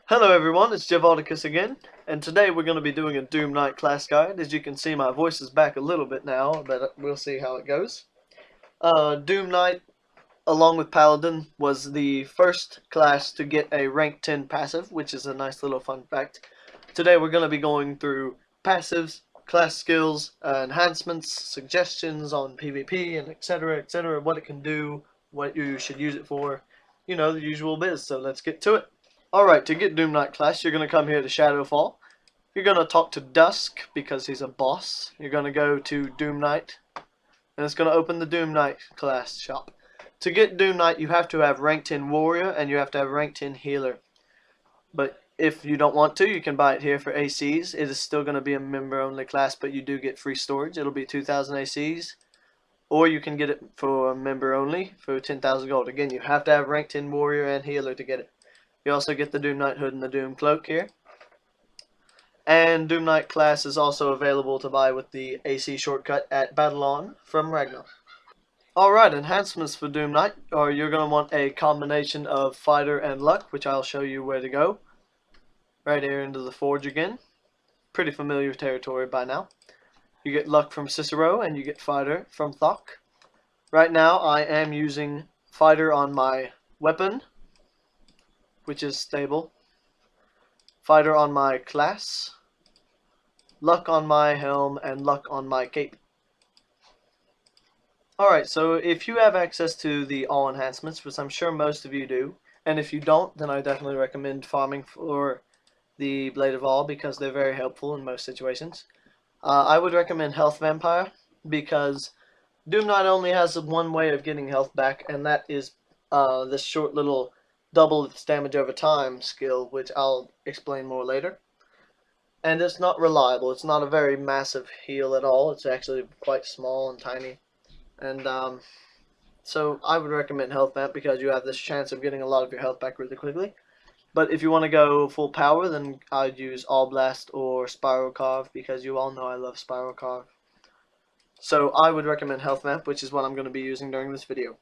Hello everyone, it's Javaldicus again, and today we're going to be doing a DoomKnight class guide. As you can see, my voice is back a little bit now, but we'll see how it goes. DoomKnight, along with Paladin, was the first class to get a rank 10 passive, which is a nice little fun fact. Today we're going to be going through passives, class skills, enhancements, suggestions on PvP, and etc., what it can do, what you should use it for, you know, the usual biz, so let's get to it. Alright, to get DoomKnight class, you're going to come here to Shadowfall. You're going to talk to Dusk, because he's a boss. You're going to go to DoomKnight, and it's going to open the DoomKnight class shop. To get DoomKnight, you have to have rank 10 Warrior, and you have to have rank 10 Healer. But if you don't want to, you can buy it here for ACs. It is still going to be a member-only class, but you do get free storage. It'll be 2,000 ACs. Or you can get it for member-only for 10,000 gold. Again, you have to have rank 10 Warrior and Healer to get it. You also get the DoomKnight hood and the Doom cloak here. And DoomKnight class is also available to buy with the AC shortcut at Battle On from Ragnar. Alright, enhancements for DoomKnight are you're going to want a combination of Fighter and Luck, which I'll show you where to go. Right here into the Forge again. Pretty familiar territory by now. You get Luck from Cicero and you get Fighter from Thok. Right now I am using Fighter on my weapon, which is stable. Fighter on my class. Luck on my helm, and Luck on my cape. Alright, so if you have access to the all enhancements, which I'm sure most of you do, and if you don't, then I definitely recommend farming for the Blade of All because they're very helpful in most situations. I would recommend Health Vampire because DoomKnight only has one way of getting health back, and that is this short little double its damage over time skill, which I'll explain more later. And it's not reliable. It's not a very massive heal at all. It's actually quite small and tiny. And so I would recommend Health Vamp because you have this chance of getting a lot of your health back really quickly. But if you want to go full power, then I'd use All Blast or Spiral Carve because you all know I love Spiral Carve. So I would recommend Health Vamp, which is what I'm going to be using during this video.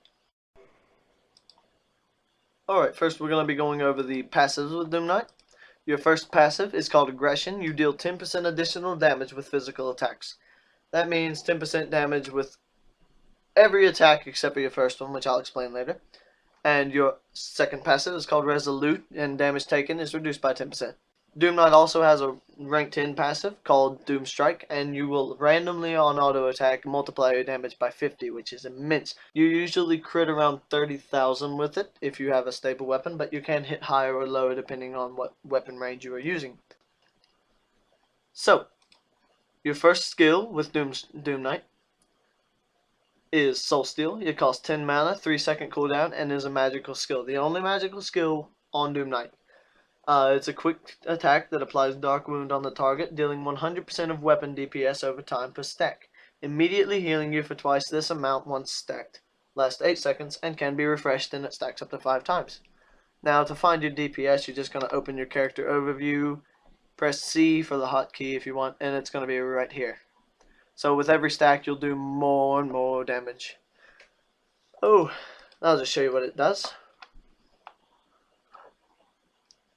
Alright, first we're going to be going over the passives with DoomKnight. Your first passive is called Aggression. You deal 10% additional damage with physical attacks. That means 10% damage with every attack except for your first one, which I'll explain later. And your second passive is called Resolute, and damage taken is reduced by 10%. DoomKnight also has a rank 10 passive called Doom Strike, and you will randomly on auto attack multiply your damage by 50, which is immense. You usually crit around 30,000 with it if you have a stable weapon, but you can hit higher or lower depending on what weapon range you are using. So, your first skill with DoomKnight is Soul Steal. It costs 10 mana, 3-second cooldown, and is a magical skill. The only magical skill on DoomKnight. It's a quick attack that applies Dark Wound on the target, dealing 100% of weapon DPS over time per stack, immediately healing you for twice this amount once stacked. Lasts 8 seconds and can be refreshed, and it stacks up to 5 times. Now, to find your DPS, you're just going to open your character overview, press C for the hotkey if you want, and it's going to be right here. So with every stack, you'll do more and more damage. Oh, I'll just show you what it does.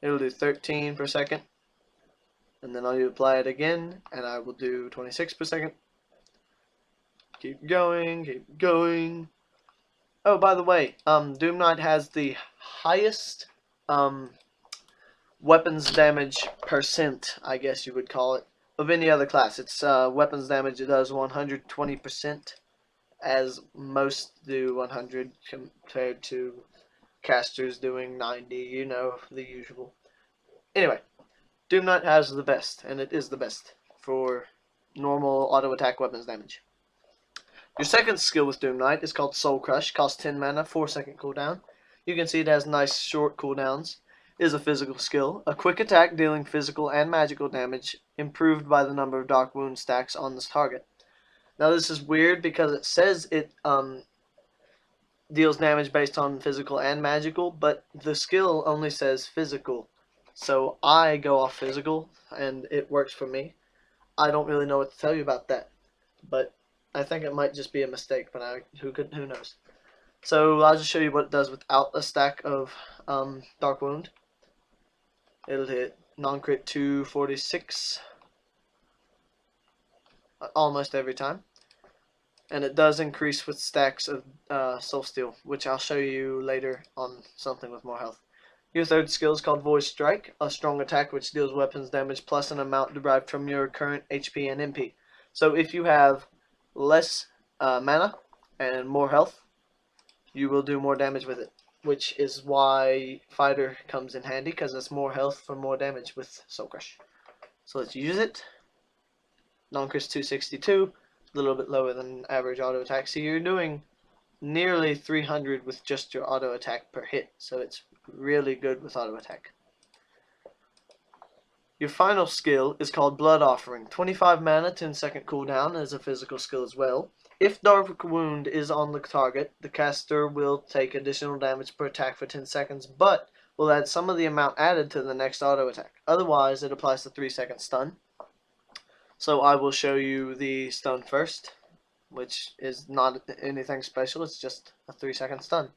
It'll do 13 per second, and then I'll apply it again, and I will do 26 per second. Keep going, keep going. Oh, by the way, DoomKnight has the highest weapons damage percent, I guess you would call it, of any other class. It's weapons damage, it does 120%, as most do 100 compared to casters doing 90, you know, the usual. Anyway, DoomKnight has the best, and it is the best for normal auto attack weapons damage. Your second skill with DoomKnight is called Soul Crush. Costs 10 mana, 4-second cooldown. You can see it has nice short cooldowns. It is a physical skill. A quick attack dealing physical and magical damage, improved by the number of Dark Wound stacks on this target. Now this is weird because it says it deals damage based on physical and magical, but the skill only says physical. So I go off physical, and it works for me. I don't really know what to tell you about that, but I think it might just be a mistake, but who knows. So I'll just show you what it does without a stack of Dark Wound. it'll hit non-crit 246 almost every time. And it does increase with stacks of Soul Steel, which I'll show you later on something with more health. Your third skill is called Voice Strike, a strong attack which deals weapons damage plus an amount derived from your current HP and MP. So if you have less mana and more health, you will do more damage with it, which is why Fighter comes in handy, because it's more health for more damage with Soul Crush. So let's use it. Non-crit 262, a little bit lower than average auto attack. So you're doing nearly 300 with just your auto attack per hit, so it's really good with auto attack. Your final skill is called Blood Offering. 25 mana, 10-second cooldown as a physical skill as well. If Dark Wound is on the target, the caster will take additional damage per attack for 10 seconds, but will add some of the amount added to the next auto attack. Otherwise, it applies the 3-second stun. So I will show you the stun first, which is not anything special, it's just a 3-second stun.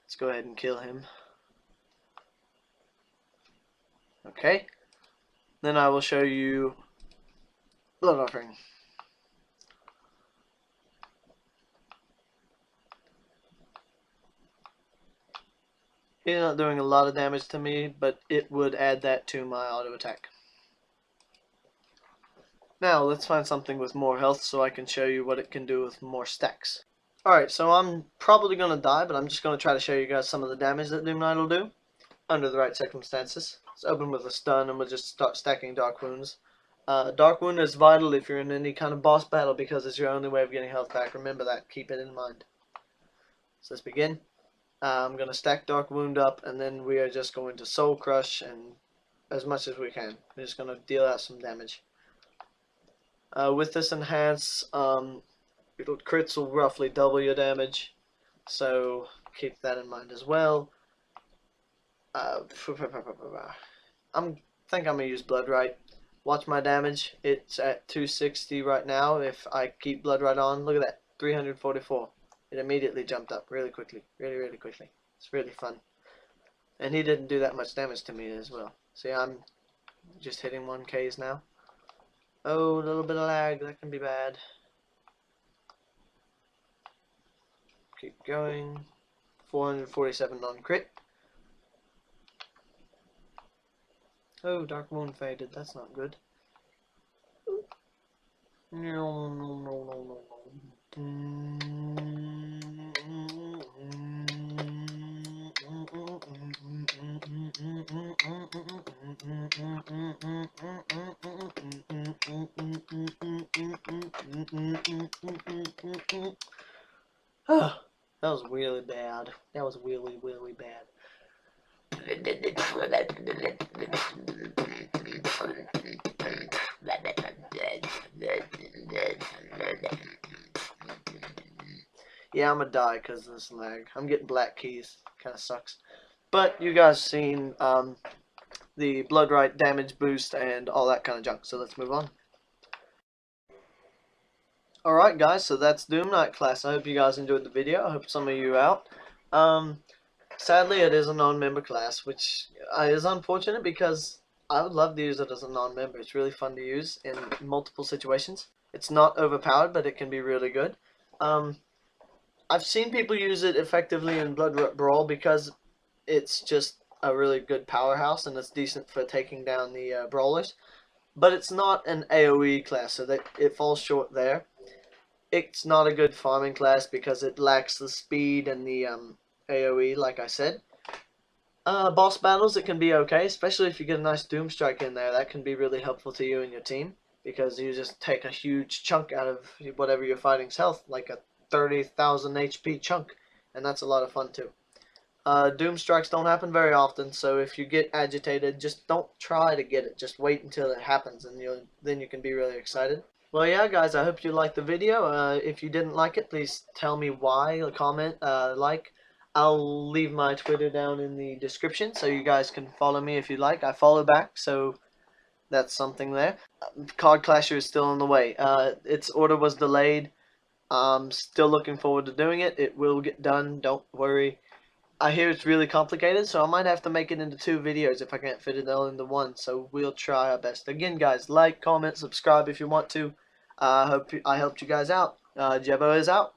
Let's go ahead and kill him. Okay. Then I will show you Blood Offering. He's not doing a lot of damage to me, but it would add that to my auto attack. Now let's find something with more health so I can show you what it can do with more stacks. Alright, so I'm probably going to die, but I'm just going to try to show you guys some of the damage that DoomKnight will do under the right circumstances. Let's open with a stun and we'll just start stacking Dark Wounds. Dark Wound is vital if you're in any kind of boss battle because it's your only way of getting health back. Remember that. Keep it in mind. So let's begin. I'm going to stack Dark Wound up, and then we are just going to Soul Crush and as much as we can. We're just going to deal out some damage. With this enhance, crits will roughly double your damage, so keep that in mind as well. I think I'm going to use Blood Right. Watch my damage. It's at 260 right now. If I keep Blood Right on, look at that, 344. It immediately jumped up really quickly. Really quickly. It's really fun. And he didn't do that much damage to me as well. See, I'm just hitting 1Ks now. Oh, a little bit of lag. That can be bad. Keep going. 447 non-crit. Oh, Dark Wound faded. That's not good. No. Oh, that was really bad. That was really bad. Yeah, I'm gonna die because of this lag. I'm getting black keys. Kind of sucks. But you guys seen the Blood Right damage boost and all that kind of junk. So let's move on. Alright guys, so that's DoomKnight class. I hope you guys enjoyed the video. I hope some of you out. Sadly, it is a non-member class, which is unfortunate because I would love to use it as a non-member. It's really fun to use in multiple situations. It's not overpowered, but it can be really good. I've seen people use it effectively in Blood Brawl because it's just a really good powerhouse and it's decent for taking down the brawlers. But it's not an AoE class, so that it falls short there. It's not a good farming class because it lacks the speed and the AoE, like I said. Boss battles, it can be okay, especially if you get a nice Doom Strike in there. That can be really helpful to you and your team because you just take a huge chunk out of whatever you're fighting's health, like a 30,000 HP chunk, and that's a lot of fun too. Doom Strikes don't happen very often, so if you get agitated, just don't try to get it. Just wait until it happens, and then you can be really excited. Well, yeah, guys, I hope you liked the video. If you didn't like it, please tell me why. Comment, like. I'll leave my Twitter down in the description, so you guys can follow me if you like. I follow back, so that's something there. Card Clasher is still on the way. Its order was delayed. I'm still looking forward to doing it. It will get done, don't worry. I hear it's really complicated, so I might have to make it into 2 videos if I can't fit it all into one. So we'll try our best. Again, guys, like, comment, subscribe if you want to. I hope I helped you guys out. Jebo is out.